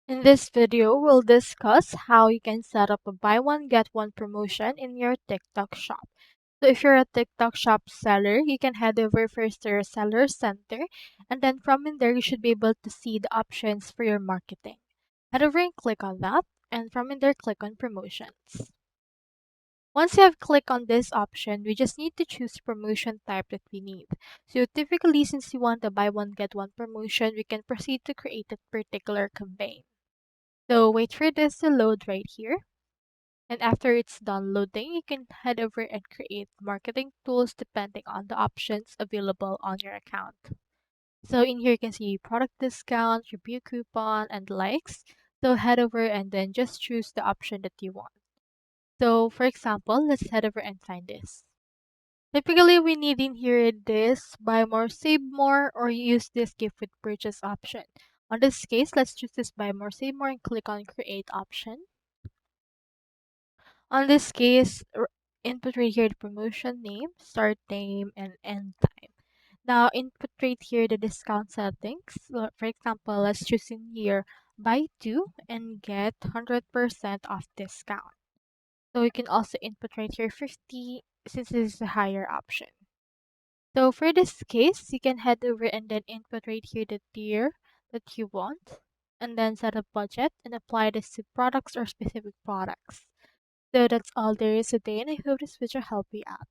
In this video, we'll discuss how you can set up a buy one get one promotion in your TikTok shop. So if you're a TikTok shop seller, you can head over first to your seller center, and then from in there you should be able to see the options for your marketing. Head over and click on that, and from in there click on promotions. Once you have clicked on this option, we just need to choose the promotion type that we need. So typically, since you want a buy one get one promotion, we can proceed to create a particular campaign. So wait for this to load right here. And after it's done loading, you can head over and create marketing tools depending on the options available on your account. So in here, you can see product discount, review coupon, and likes. So head over and then just choose the option that you want. So for example, let's head over and find this. Typically, we need in here this buy more, save more, or use this gift with purchase option. On this case, let's choose this buy more, save more, and click on create option. On this case, input right here the promotion name, start name, and end time. Now input right here the discount settings. So for example, let's choose in here buy two and get 100% off discount. So you can also input right here 50 since this is a higher option. So for this case, you can head over and then input right here the tier that you want and then set a budget and apply this to products or specific products. So that's all there is today, and I hope this video helped you out.